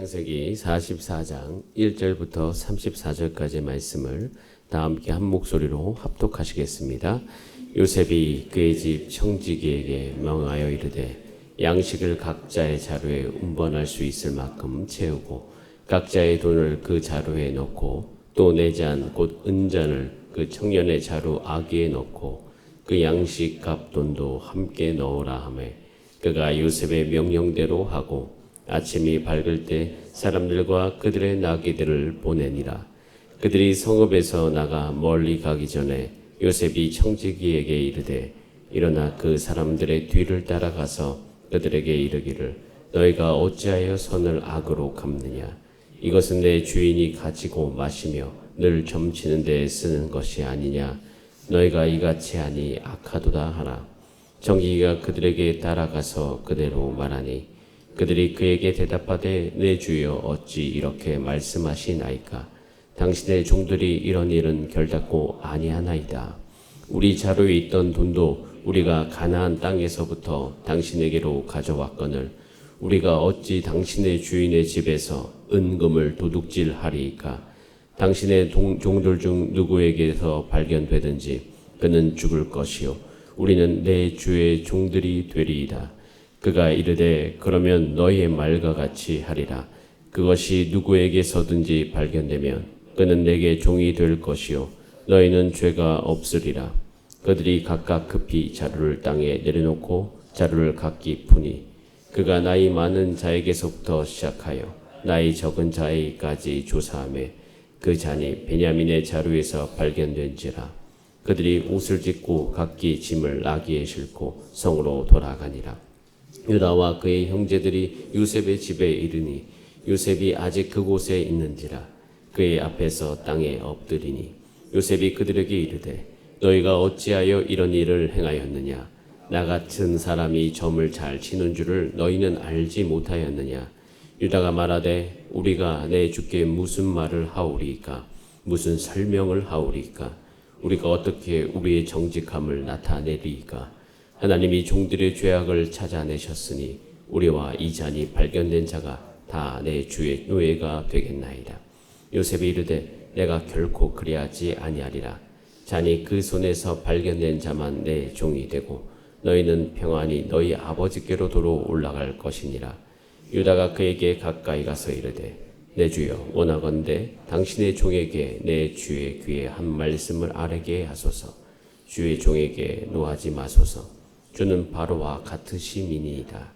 창세기 44장 1절부터 34절까지의 말씀을 다 함께 한 목소리로 합독하시겠습니다. 요셉이 그의 집 청지기에게 명하여 이르되 양식을 각자의 자루에 운반할 수 있을 만큼 채우고 각자의 돈을 그 자루에 넣고 또 내 잔 곧 은잔을 그 청년의 자루 아기에 넣고 그 양식 값 돈도 함께 넣으라 하매 그가 요셉의 명령대로 하고 아침이 밝을 때 사람들과 그들의 나귀들을 보내니라. 그들이 성읍에서 나가 멀리 가기 전에 요셉이 청지기에게 이르되 일어나 그 사람들의 뒤를 따라가서 그들에게 이르기를 너희가 어찌하여 선을 악으로 갚느냐. 이것은 내 주인이 가지고 마시며 늘 점치는 데에 쓰는 것이 아니냐. 너희가 이같이 하니 악하도다 하라. 청지기가 그들에게 따라가서 그대로 말하니 그들이 그에게 대답하되 내 주여 어찌 이렇게 말씀하시나이까. 당신의 종들이 이런 일은 결단코 아니하나이다. 우리 자루에 있던 돈도 우리가 가나안 땅에서부터 당신에게로 가져왔거늘 우리가 어찌 당신의 주인의 집에서 은금을 도둑질하리이까. 당신의 종들 중 누구에게서 발견되든지 그는 죽을 것이요 우리는 내 주의 종들이 되리이다. 그가 이르되 그러면 너희의 말과 같이 하리라. 그것이 누구에게서든지 발견되면 그는 내게 종이 될 것이요 너희는 죄가 없으리라. 그들이 각각 급히 자루를 땅에 내려놓고 자루를 각기 푸니 그가 나이 많은 자에게서부터 시작하여 나이 적은 자에게까지 조사하매 그 잔이 베냐민의 자루에서 발견된지라. 그들이 옷을 찢고 각기 짐을 나귀에 싣고 성으로 돌아가니라. 유다와 그의 형제들이 요셉의 집에 이르니 요셉이 아직 그곳에 있는지라. 그의 앞에서 땅에 엎드리니 요셉이 그들에게 이르되 너희가 어찌하여 이런 일을 행하였느냐. 나 같은 사람이 점을 잘 치는 줄을 너희는 알지 못하였느냐. 유다가 말하되 우리가 내 주께 무슨 말을 하오리이까. 무슨 설명을 하오리이까. 우리가 어떻게 우리의 정직함을 나타내리이까. 하나님이 종들의 죄악을 찾아내셨으니 우리와 이 잔이 발견된 자가 다 내 주의 노예가 되겠나이다. 요셉이 이르되 내가 결코 그리하지 아니하리라. 잔이 그 손에서 발견된 자만 내 종이 되고 너희는 평안히 너희 아버지께로 도로 올라갈 것이니라. 유다가 그에게 가까이 가서 이르되 내 주여 원하건대 당신의 종에게 내 주의 귀에 한 말씀을 아뢰게 하소서. 주의 종에게 노하지 마소서. 주는 바로와 같으심이니이다.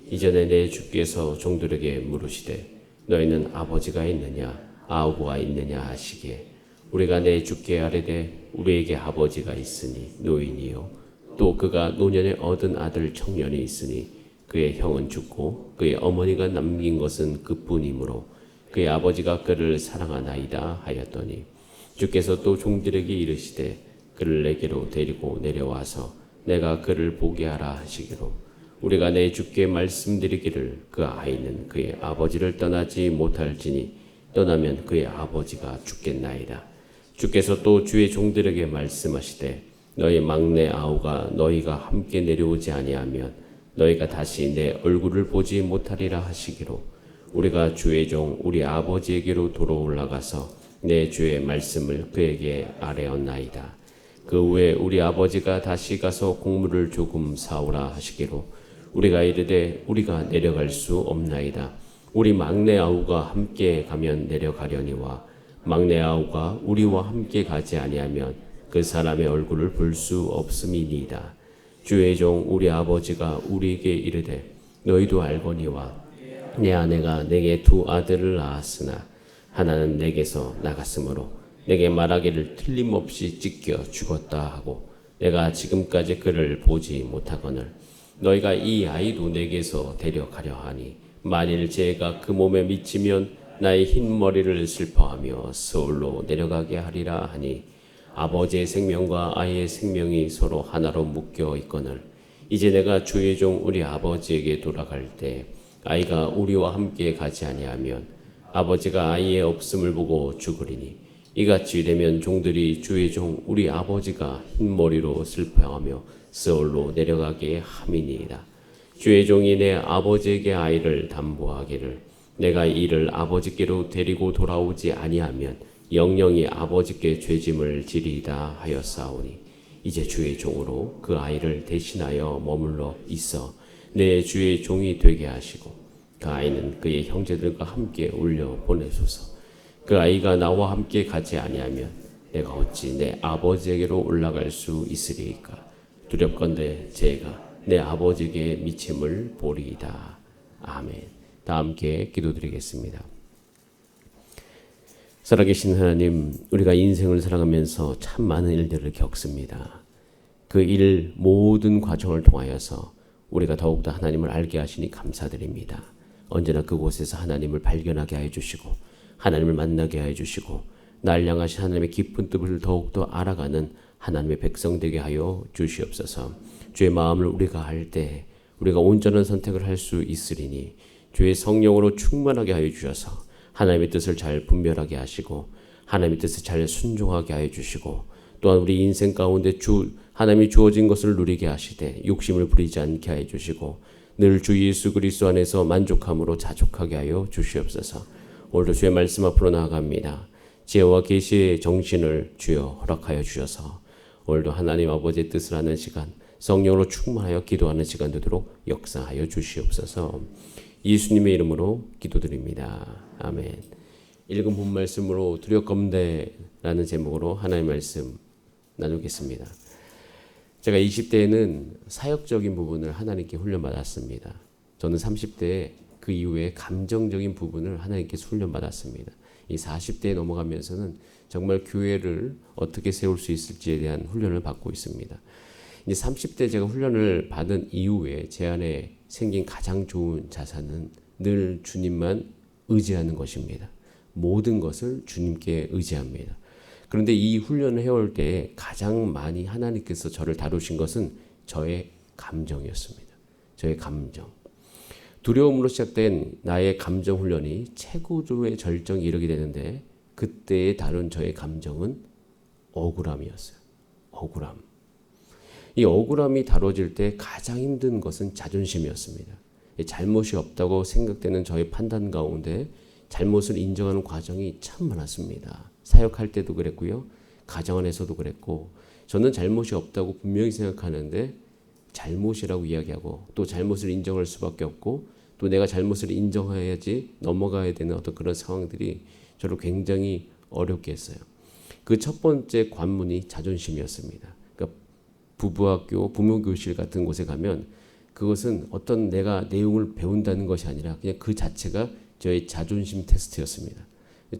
이전에 내 주께서 종들에게 물으시되 너희는 아버지가 있느냐 아우가 있느냐 하시기에 우리가 내 주께 아뢰되 우리에게 아버지가 있으니 노인이요 또 그가 노년에 얻은 아들 청년이 있으니 그의 형은 죽고 그의 어머니가 남긴 것은 그뿐이므로 그의 아버지가 그를 사랑하나이다 하였더니 주께서 또 종들에게 이르시되 그를 내게로 데리고 내려와서 내가 그를 보게 하라 하시기로 우리가 내 주께 말씀드리기를 그 아이는 그의 아버지를 떠나지 못할지니 떠나면 그의 아버지가 죽겠나이다. 주께서 또 주의 종들에게 말씀하시되 너희 막내 아우가 너희가 함께 내려오지 아니하면 너희가 다시 내 얼굴을 보지 못하리라 하시기로 우리가 주의 종 우리 아버지에게로 도로 올라가서 내 주의 말씀을 그에게 아뢰었나이다. 그 후에 우리 아버지가 다시 가서 곡물을 조금 사오라 하시기로 우리가 이르되 우리가 내려갈 수 없나이다. 우리 막내 아우가 함께 가면 내려가려니와 막내 아우가 우리와 함께 가지 아니하면 그 사람의 얼굴을 볼 수 없음이니이다. 주의 종 우리 아버지가 우리에게 이르되 너희도 알거니와 내 아내가 내게 두 아들을 낳았으나 하나는 내게서 나갔으므로 내게 말하기를 틀림없이 찢겨 죽었다 하고 내가 지금까지 그를 보지 못하거늘 너희가 이 아이도 내게서 데려가려 하니 만일 죄가 그 몸에 미치면 나의 흰 머리를 슬퍼하며 서울로 내려가게 하리라 하니 아버지의 생명과 아이의 생명이 서로 하나로 묶여 있거늘 이제 내가 주의 종 우리 아버지에게 돌아갈 때 아이가 우리와 함께 가지 아니하면 아버지가 아이의 없음을 보고 죽으리니 이같이 되면 종들이 주의 종 우리 아버지가 흰머리로 슬퍼하며 스올로 내려가게 함이니이다. 주의 종이 내 아버지에게 아이를 담보하기를 내가 이를 아버지께로 데리고 돌아오지 아니하면 영영이 아버지께 죄짐을 지리이다 하였사오니 이제 주의 종으로 그 아이를 대신하여 머물러 있어 내 주의 종이 되게 하시고 그 아이는 그의 형제들과 함께 올려 보내소서. 그 아이가 나와 함께 가지 아니하면 내가 어찌 내 아버지에게로 올라갈 수 있으리이까. 두렵건대 제가 내 아버지에게 미침을 보리이다. 아멘. 다 함께 기도드리겠습니다. 살아계신 하나님, 우리가 인생을 살아가면서 참 많은 일들을 겪습니다. 그 일 모든 과정을 통하여서 우리가 더욱더 하나님을 알게 하시니 감사드립니다. 언제나 그곳에서 하나님을 발견하게 하여 주시고 하나님을 만나게 하여 주시고 날 향하신 하나님의 깊은 뜻을 더욱더 알아가는 하나님의 백성 되게 하여 주시옵소서. 주의 마음을 우리가 할 때 우리가 온전한 선택을 할 수 있으리니 주의 성령으로 충만하게 하여 주셔서 하나님의 뜻을 잘 분별하게 하시고 하나님의 뜻을 잘 순종하게 하여 주시고 또한 우리 인생 가운데 하나님이 주어진 것을 누리게 하시되 욕심을 부리지 않게 하여 주시고 늘 주 예수 그리스도 안에서 만족함으로 자족하게 하여 주시옵소서. 오늘도 주의 말씀 앞으로 나아갑니다. 지혜와 계시의 정신을 주여 허락하여 주셔서 오늘도 하나님 아버지의 뜻을 하는 시간, 성령으로 충만하여 기도하는 시간 되도록 역사하여 주시옵소서. 예수님의 이름으로 기도드립니다. 아멘. 읽은 본 말씀으로 두렵건대라는 제목으로 하나님의 말씀 나누겠습니다. 제가 20대에는 사역적인 부분을 하나님께 훈련받았습니다. 저는 30대에 그 이후에 감정적인 부분을 하나님께 훈련받았습니다. 이 40대에 넘어가면서는 정말 교회를 어떻게 세울 수 있을지에 대한 훈련을 받고 있습니다. 이제 30대 제가 훈련을 받은 이후에 제 안에 생긴 가장 좋은 자산은 늘 주님만 의지하는 것입니다. 모든 것을 주님께 의지합니다. 그런데 이 훈련을 해올 때 가장 많이 하나님께서 저를 다루신 것은 저의 감정이었습니다. 저의 감정. 두려움으로 시작된 나의 감정 훈련이 최고조의 절정에 이르게 되는데 그때에 다룬 저의 감정은 억울함이었어요. 억울함. 이 억울함이 다뤄질 때 가장 힘든 것은 자존심이었습니다. 잘못이 없다고 생각되는 저의 판단 가운데 잘못을 인정하는 과정이 참 많았습니다. 사역할 때도 그랬고요. 가정 안에서도 그랬고 저는 잘못이 없다고 분명히 생각하는데 잘못이라고 이야기하고 또 잘못을 인정할 수밖에 없고 또 내가 잘못을 인정해야지 넘어가야 되는 어떤 그런 상황들이 저를 굉장히 어렵게 했어요. 그 첫 번째 관문이 자존심이었습니다. 그러니까 부부학교, 부모교실 같은 곳에 가면 그것은 어떤 내가 내용을 배운다는 것이 아니라 그냥 그 자체가 저의 자존심 테스트였습니다.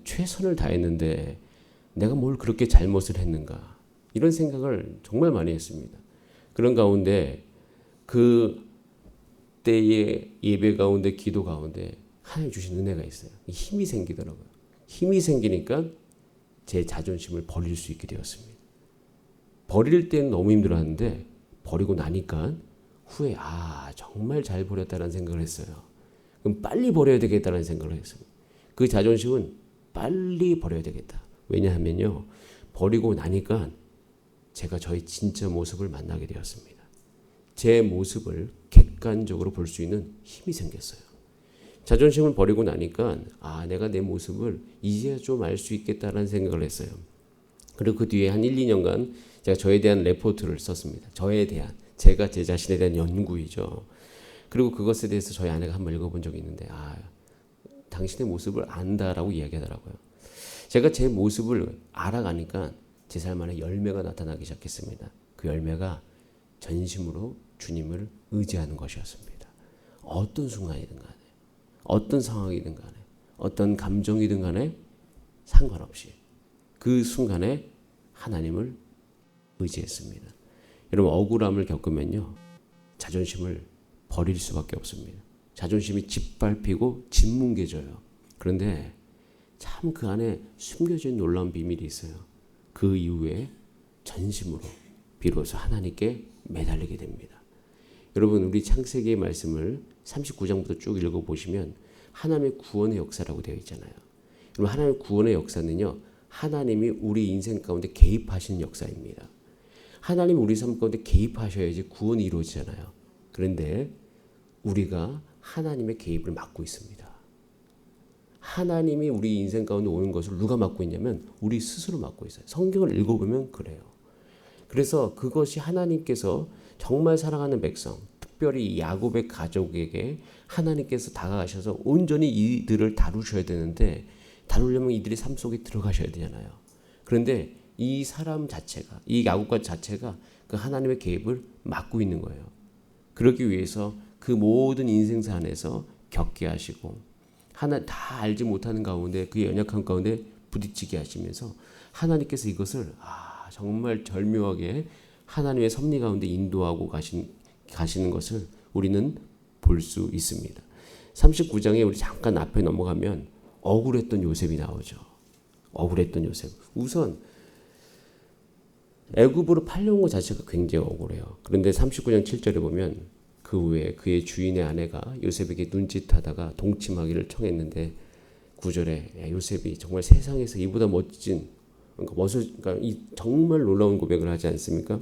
최선을 다했는데 내가 뭘 그렇게 잘못을 했는가 이런 생각을 정말 많이 했습니다. 그런 가운데 그 때의 예배 가운데 기도 가운데 하나님 주신 은혜가 있어요. 힘이 생기더라고요. 힘이 생기니까 제 자존심을 버릴 수 있게 되었습니다. 버릴 때는 너무 힘들었는데 버리고 나니까 후에 정말 잘 버렸다는 생각을 했어요. 그럼 빨리 버려야 되겠다는 생각을 했습니다. 그 자존심은 빨리 버려야 되겠다. 왜냐하면요. 버리고 나니까 제가 저의 진짜 모습을 만나게 되었습니다. 제 모습을 객관적으로 볼 수 있는 힘이 생겼어요. 자존심을 버리고 나니까 내가 내 모습을 이제야 좀 알 수 있겠다라는 생각을 했어요. 그리고 그 뒤에 한 1, 2년간 제가 저에 대한 레포트를 썼습니다. 저에 대한, 제가 제 자신에 대한 연구이죠. 그리고 그것에 대해서 저희 아내가 한번 읽어본 적이 있는데 당신의 모습을 안다라고 이야기하더라고요. 제가 제 모습을 알아가니까 제 삶 안에 열매가 나타나기 시작했습니다. 그 열매가 전심으로 주님을 의지하는 것이었습니다. 어떤 순간이든 간에 어떤 상황이든 간에 어떤 감정이든 간에 상관없이 그 순간에 하나님을 의지했습니다. 여러분 억울함을 겪으면요. 자존심을 버릴 수밖에 없습니다. 자존심이 짓밟히고 짓뭉개져요. 그런데 참 그 안에 숨겨진 놀라운 비밀이 있어요. 그 이후에 전심으로 비로소 하나님께 매달리게 됩니다. 여러분 우리 창세기의 말씀을 39장부터 쭉 읽어보시면 하나님의 구원의 역사라고 되어 있잖아요. 여러분 하나님의 구원의 역사는요. 하나님이 우리 인생 가운데 개입하시는 역사입니다. 하나님이 우리 삶 가운데 개입하셔야지 구원이 이루어지잖아요. 그런데 우리가 하나님의 개입을 막고 있습니다. 하나님이 우리 인생 가운데 오는 것을 누가 맡고 있냐면 우리 스스로 맡고 있어요. 성경을 읽어보면 그래요. 그래서 그것이 하나님께서 정말 사랑하는 백성, 특별히 이 야곱의 가족에게 하나님께서 다가가셔서 온전히 이들을 다루셔야 되는데, 다루려면 이들의 삶 속에 들어가셔야 되잖아요. 그런데 이 사람 자체가, 이 야곱과 자체가 그 하나님의 개입을 막고 있는 거예요. 그러기 위해서 그 모든 인생사 안에서 겪게 하시고, 하나 다 알지 못하는 가운데, 그의 연약한 가운데 부딪히게 하시면서 하나님께서 이것을 정말 절묘하게 하나님의 섭리 가운데 인도하고 가시는 것을 우리는 볼 수 있습니다. 39장에 우리 잠깐 앞에 넘어가면 억울했던 요셉이 나오죠. 억울했던 요셉. 우선 애굽으로 팔려온 것 자체가 굉장히 억울해요. 그런데 39장 7절에 보면 그 후에 그의 주인의 아내가 요셉에게 눈짓하다가 동침하기를 청했는데 9절에 요셉이 정말 세상에서 이보다 멋진, 그러니까 이 정말 놀라운 고백을 하지 않습니까?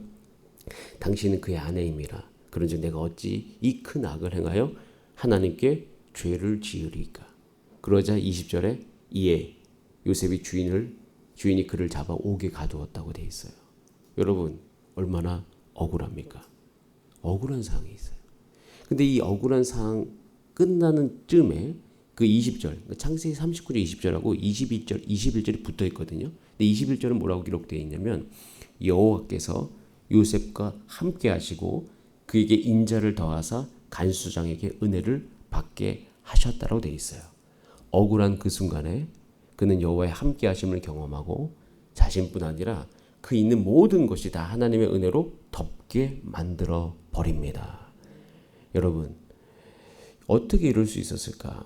당신은 그의 아내임이라. 그런즉 내가 어찌 이 큰 악을 행하여 하나님께 죄를 지으리까. 그러자 20절에 이에 요셉이 주인이 그를 잡아 옥에 가두었다고 돼 있어요. 여러분 얼마나 억울합니까? 억울한 상황이 있어요. 근데 이 억울한 상황 끝나는 쯤에 그 20절, 창세기 39절 20절하고 22절, 21절이 붙어 있거든요. 근데 21절은 뭐라고 기록되어 있냐면 여호와께서 요셉과 함께 하시고 그에게 인자를 더하사 간수장에게 은혜를 받게 하셨다라고 되어 있어요. 억울한 그 순간에 그는 여호와의 함께 하심을 경험하고 자신뿐 아니라 그 있는 모든 것이 다 하나님의 은혜로 덮게 만들어 버립니다. 여러분 어떻게 이럴 수 있었을까?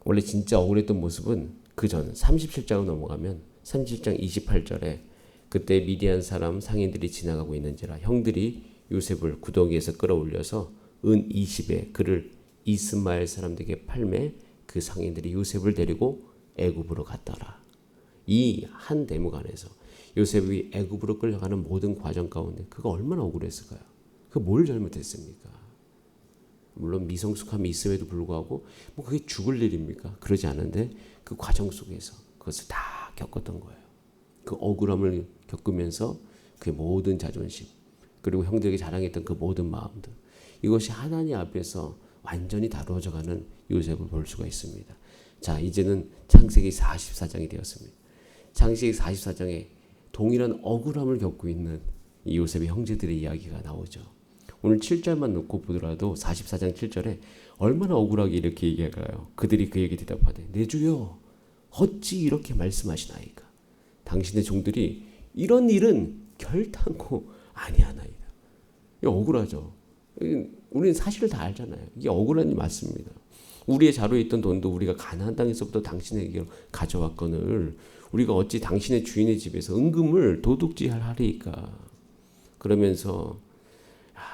원래 진짜 억울했던 모습은 그 전 37장으로 넘어가면 37장 28절에 그때 미디안 사람 상인들이 지나가고 있는지라 형들이 요셉을 구덩이에서 끌어올려서 은 20에 그를 이스마엘 사람들에게 팔매 그 상인들이 요셉을 데리고 애굽으로 갔더라. 이 한 대목 안에서 요셉이 애굽으로 끌려가는 모든 과정 가운데 그가 얼마나 억울했을까요? 그 뭘 잘못했습니까? 물론 미성숙함이 있음에도 불구하고 뭐 그게 죽을 일입니까? 그러지 않은데 그 과정 속에서 그것을 다 겪었던 거예요. 그 억울함을 겪으면서 그의 모든 자존심 그리고 형들에게 자랑했던 그 모든 마음들, 이것이 하나님 앞에서 완전히 다루어져가는 요셉을 볼 수가 있습니다. 자, 이제는 창세기 44장이 되었습니다. 창세기 44장에 동일한 억울함을 겪고 있는 이 요셉의 형제들의 이야기가 나오죠. 오늘 7절만 놓고 보더라도 44장 7절에 얼마나 억울하게 이렇게 얘기할까요? 그들이 그에게 대답하되 내 주여 어찌 이렇게 말씀하시나이까. 당신의 종들이 이런 일은 결단코 아니하나이다. 이거 억울하죠. 우리는 사실을 다 알잖아요. 이게 억울한 일 맞습니다. 우리의 자루에 있던 돈도 우리가 가나안 땅에서부터 당신에게 가져왔거늘 우리가 어찌 당신의 주인의 집에서 은금을 도둑질하리까. 그러면서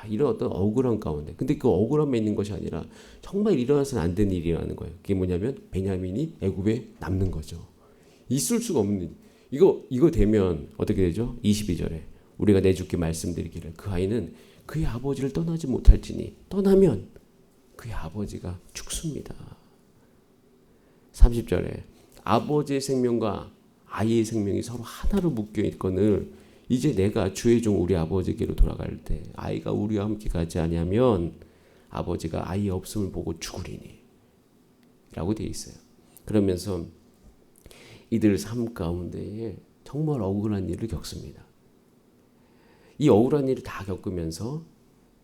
이런 어떤 억울한 가운데, 근데 그 억울함에 있는 것이 아니라 정말 일어나서는 안 되는 일이라는 거예요. 그게 뭐냐면 베냐민이 애굽에 남는 거죠. 있을 수가 없는 일. 이거 되면 어떻게 되죠? 22절에 우리가 내주께 말씀드리기를 그 아이는 그의 아버지를 떠나지 못할지니 떠나면 그의 아버지가 죽습니다. 30절에 아버지의 생명과 아이의 생명이 서로 하나로 묶여 있거늘 이제 내가 주의 종 우리 아버지께로 돌아갈 때 아이가 우리와 함께 가지 아니하면 아버지가 아이 없음을 보고 죽으리니 라고 되어 있어요. 그러면서 이들 삶 가운데에 정말 억울한 일을 겪습니다. 이 억울한 일을 다 겪으면서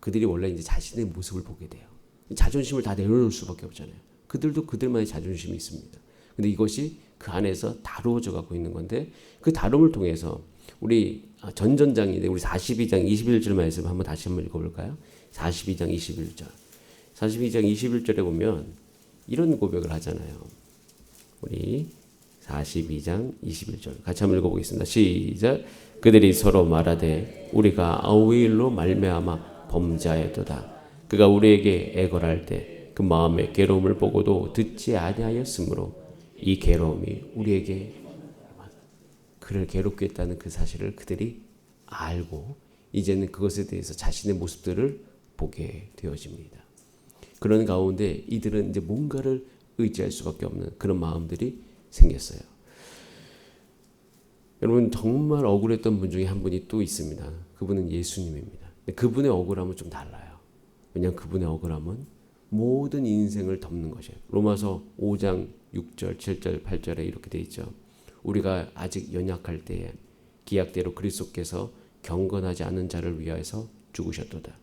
그들이 원래 이제 자신의 모습을 보게 돼요. 자존심을 다 내려놓을 수밖에 없잖아요. 그들도 그들만의 자존심이 있습니다. 근데 이것이 그 안에서 다루어져 가고 있는 건데 그 다룸을 통해서 우리 전전장인데 우리 42장 21절 말씀 다시 한번 읽어볼까요? 42장 21절. 42장 21절에 보면 이런 고백을 하잖아요. 우리 42장 21절 같이 한번 읽어보겠습니다. 시작. 그들이 서로 말하되 우리가 아우의 일로 말미암아 범죄하였도다. 그가 우리에게 애걸할 때 그 마음의 괴로움을 보고도 듣지 아니하였으므로 이 괴로움이 우리에게 그를 괴롭게 했다는 그 사실을 그들이 알고 이제는 그것에 대해서 자신의 모습들을 보게 되어집니다. 그런 가운데 이들은 이제 뭔가를 의지할 수밖에 없는 그런 마음들이 생겼어요. 여러분, 정말 억울했던 분 중에 한 분이 또 있습니다. 그분은 예수님입니다. 근데 그분의 억울함은 좀 달라요. 왜냐하면 그분의 억울함은 모든 인생을 덮는 것이에요. 로마서 5장 6절, 7절, 8절에 이렇게 되어 있죠. 우리가 아직 연약할 때에 기약대로 그리스도께서 경건하지 않은 자를 위하여서 죽으셨도다.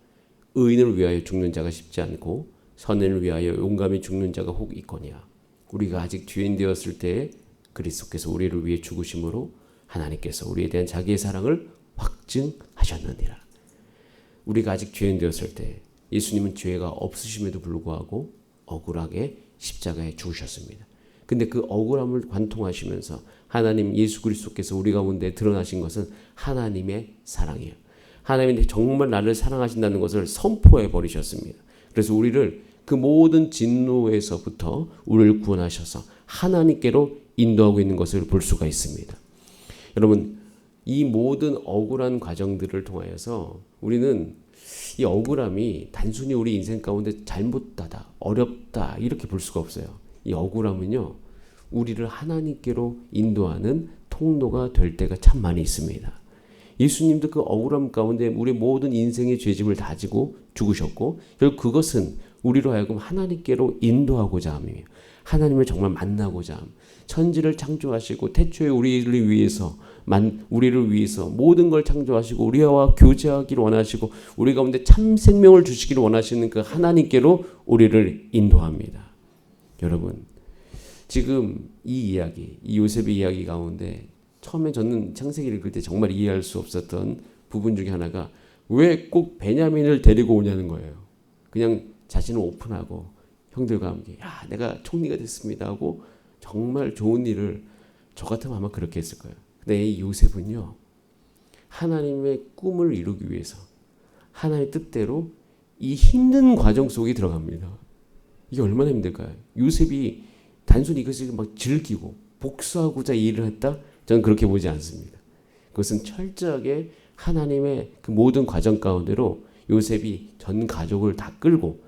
의인을 위하여 죽는 자가 쉽지 않고 선인을 위하여 용감히 죽는 자가 혹 있거니와. 우리가 아직 죄인 되었을 때에 그리스도께서 우리를 위해 죽으심으로 하나님께서 우리에 대한 자기의 사랑을 확증하셨느니라. 우리가 아직 죄인 되었을 때 예수님은 죄가 없으심에도 불구하고 억울하게 십자가에 죽으셨습니다. 근데 그 억울함을 관통하시면서 하나님 예수 그리스도께서 우리 가운데 드러나신 것은 하나님의 사랑이에요. 하나님이 정말 나를 사랑하신다는 것을 선포해 버리셨습니다. 그래서 우리를 그 모든 진노에서부터 우리를 구원하셔서 하나님께로 인도하고 있는 것을 볼 수가 있습니다. 여러분, 이 모든 억울한 과정들을 통하여서 우리는 이 억울함이 단순히 우리 인생 가운데 잘못하다, 어렵다 이렇게 볼 수가 없어요. 이 억울함은요, 우리를 하나님께로 인도하는 통로가 될 때가 참 많이 있습니다. 예수님도 그 억울함 가운데 우리 모든 인생의 죄짐을 다지고 죽으셨고, 결국 그것은 우리로 하여금 하나님께로 인도하고자 함이에요. 하나님을 정말 만나고자 함. 천지를 창조하시고 태초에 우리를 위해서 모든 걸 창조하시고 우리와 교제하기를 원하시고 우리 가운데 참 생명을 주시기를 원하시는 그 하나님께로 우리를 인도합니다. 여러분, 지금 이 이야기, 이 요셉의 이야기 가운데 처음에 저는 창세기를 읽을 때 정말 이해할 수 없었던 부분 중에 하나가 왜 꼭 베냐민을 데리고 오냐는 거예요. 그냥 자신을 오픈하고 형들과 함께 내가 총리가 됐습니다 하고 정말 좋은 일을 저 같으면 아마 그렇게 했을 거예요. 근데 이 요셉은요, 하나님의 꿈을 이루기 위해서 하나님의 뜻대로 이 힘든 과정 속에 들어갑니다. 이게 얼마나 힘들까요? 요셉이 단순히 이것을 막 즐기고 복수하고자 일을 했다? 저는 그렇게 보지 않습니다. 그것은 철저하게 하나님의 그 모든 과정 가운데로 요셉이 전 가족을 다 끌고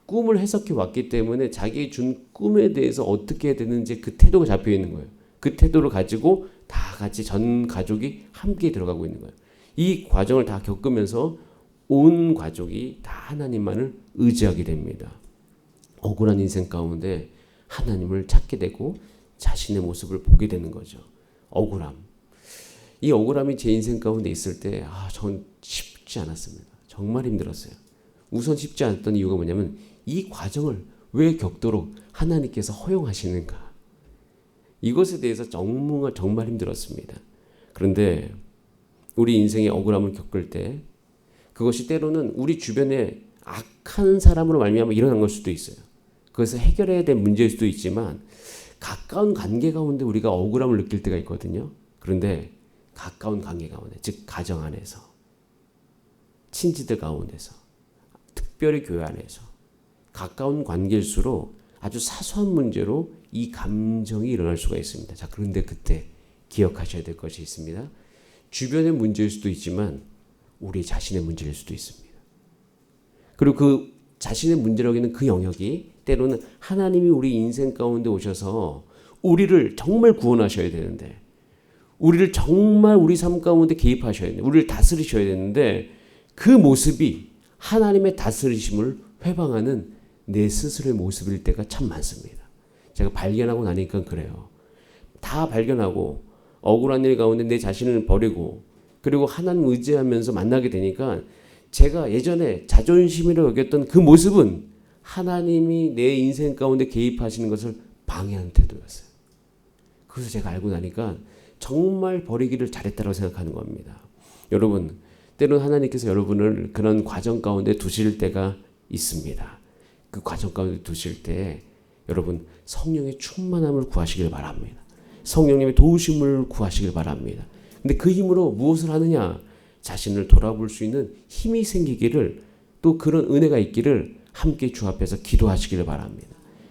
꿈을 해석해 왔기 때문에 자기 준 꿈에 대해서 어떻게 해야 되는지 그 태도가 잡혀 있는 거예요. 그 태도를 가지고 다 같이 전 가족이 함께 들어가고 있는 거예요. 이 과정을 다 겪으면서 온 가족이 다 하나님만을 의지하게 됩니다. 억울한 인생 가운데 하나님을 찾게 되고 자신의 모습을 보게 되는 거죠. 억울함. 이 억울함이 제 인생 가운데 있을 때 전 쉽지 않았습니다. 정말 힘들었어요. 우선 쉽지 않았던 이유가 뭐냐면 이 과정을 왜 겪도록 하나님께서 허용하시는가. 이것에 대해서 정말 힘들었습니다. 그런데 우리 인생의 억울함을 겪을 때 그것이 때로는 우리 주변에 악한 사람으로 말미암아 일어난 걸 수도 있어요. 그것을 해결해야 될 문제일 수도 있지만 가까운 관계 가운데 우리가 억울함을 느낄 때가 있거든요. 그런데 가까운 관계 가운데, 즉 가정 안에서, 친지들 가운데서, 특별히 교회 안에서 가까운 관계일수록 아주 사소한 문제로 이 감정이 일어날 수가 있습니다. 자, 그런데 그때 기억하셔야 될 것이 있습니다. 주변의 문제일 수도 있지만 우리 자신의 문제일 수도 있습니다. 그리고 그 자신의 문제라고 하는 그 영역이 때로는 하나님이 우리 인생 가운데 오셔서 우리를 정말 구원하셔야 되는데, 우리를 정말 우리 삶 가운데 개입하셔야 되는데, 우리를 다스리셔야 되는데 그 모습이 하나님의 다스리심을 회방하는 내 스스로의 모습일 때가 참 많습니다. 제가 발견하고 나니까 그래요. 다 발견하고 억울한 일 가운데 내 자신을 버리고 그리고 하나님 의지하면서 만나게 되니까 제가 예전에 자존심이라고 여겼던 그 모습은 하나님이 내 인생 가운데 개입하시는 것을 방해하는 태도였어요. 그래서 제가 알고 나니까 정말 버리기를 잘했다고 생각하는 겁니다. 여러분, 때로는 하나님께서 여러분을 그런 과정 가운데 두실 때가 있습니다. 그 과정 가운데 두실 때 여러분 성령의 충만함을 구하시길 바랍니다. 성령님의 도우심을 구하시길 바랍니다. 근데 그 힘으로 무엇을 하느냐? 자신을 돌아볼 수 있는 힘이 생기기를, 또 그런 은혜가 있기를 함께 주 앞에서 기도하시기를 바랍니다.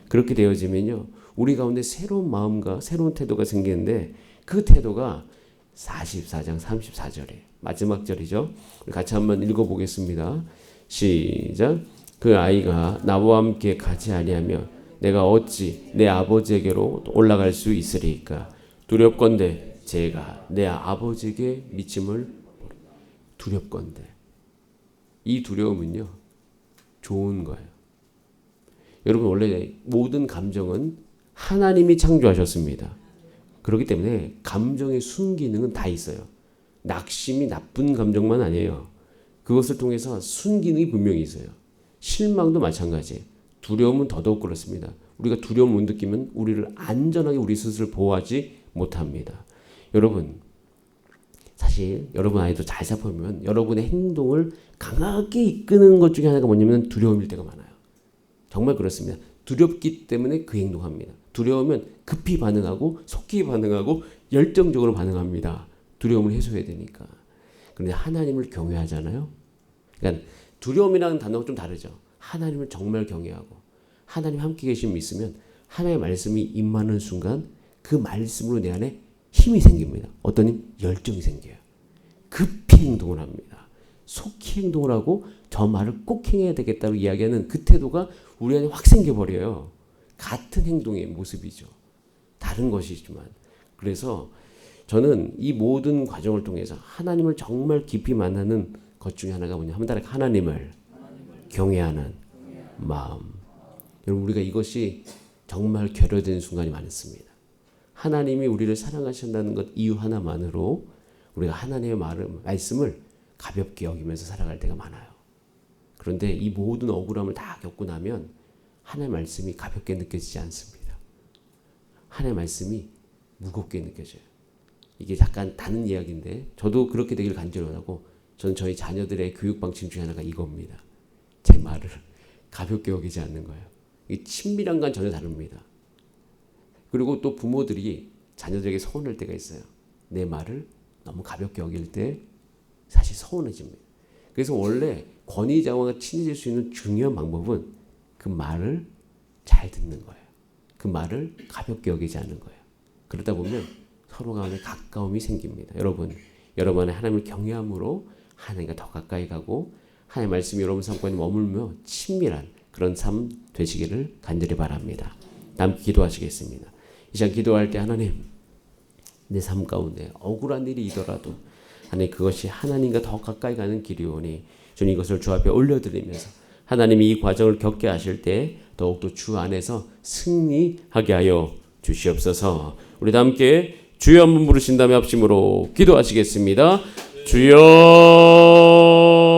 그렇게 되어지면요, 우리 가운데 새로운 마음과 새로운 태도가 생기는데 그 태도가 44장 34절이에요. 마지막 절이죠. 같이 한번 읽어보겠습니다. 시작. 그 아이가 나와 함께 가지 아니하며 내가 어찌 내 아버지에게로 올라갈 수 있으리까? 두렵건대 제가 내 아버지에게 미침을 두렵건대. 이 두려움은요, 좋은 거예요. 여러분, 원래 모든 감정은 하나님이 창조하셨습니다. 그렇기 때문에 감정의 순기능은 다 있어요. 낙심이 나쁜 감정만 아니에요. 그것을 통해서 순기능이 분명히 있어요. 실망도 마찬가지예요. 두려움은 더더욱 그렇습니다. 우리가 두려움을 못 느끼면 우리를 안전하게 우리 스스로 보호하지 못합니다. 여러분, 사실 여러분 아이도 잘 살펴보면 여러분의 행동을 강하게 이끄는 것 중에 하나가 뭐냐면 두려움일 때가 많아요. 정말 그렇습니다. 두렵기 때문에 그 행동합니다. 두려우면 급히 반응하고 속히 반응하고 열정적으로 반응합니다. 두려움을 해소해야 되니까. 그런데 하나님을 경외하잖아요. 그러니까 두려움이라는 단어가 좀 다르죠. 하나님을 정말 경외하고 하나님 함께 계심을 믿으면 하나님의 말씀이 임하는 순간 그 말씀으로 내 안에 힘이 생깁니다. 어떤 힘? 열정이 생겨요. 급히 행동을 합니다. 속히 행동을 하고 저 말을 꼭 행해야 되겠다고 이야기하는 그 태도가 우리 안에 확 생겨버려요. 같은 행동의 모습이죠. 다른 것이지만. 그래서 저는 이 모든 과정을 통해서 하나님을 정말 깊이 만나는 것 중에 하나가 뭐냐 하면 하나님을 경외하는 마음. 여러분, 우리가 이것이 정말 결여된 순간이 많습니다. 하나님이 우리를 사랑하신다는 것 이유 하나만으로 우리가 하나님의 말씀을 가볍게 여기면서 살아갈 때가 많아요. 그런데 이 모든 억울함을 다 겪고 나면 하나님의 말씀이 가볍게 느껴지지 않습니다. 하나님의 말씀이 무겁게 느껴져요. 이게 약간 다른 이야기인데 저도 그렇게 되길 간절히 원하고 저는 저희 자녀들의 교육 방침 중에 하나가 이겁니다. 제 말을 가볍게 여기지 않는 거예요. 이 친밀한 건 전혀 다릅니다. 그리고 또 부모들이 자녀들에게 서운할 때가 있어요. 내 말을 너무 가볍게 여길 때 사실 서운해집니다. 그래서 원래 권위자와 친해질 수 있는 중요한 방법은 그 말을 잘 듣는 거예요. 그 말을 가볍게 여기지 않는 거예요. 그러다 보면 서로 간에 가까움이 생깁니다. 여러분 안에 하나님을 경외함으로 하나님과 더 가까이 가고 하나님의 말씀이 여러분 삶 가운데 머물며 친밀한 그런 삶 되시기를 간절히 바랍니다. 함께 기도하시겠습니다. 이 시간 기도할 때 하나님, 내 삶 가운데 억울한 일이 있더라도 하나님 그것이 하나님과 더 가까이 가는 길이오니 주님 이것을 주 앞에 올려드리면서 하나님이 이 과정을 겪게 하실 때 더욱더 주 안에서 승리하게 하여 주시옵소서. 우리 다 함께 주여 한번 부르신 다음에 합심으로 기도하시겠습니다. 주여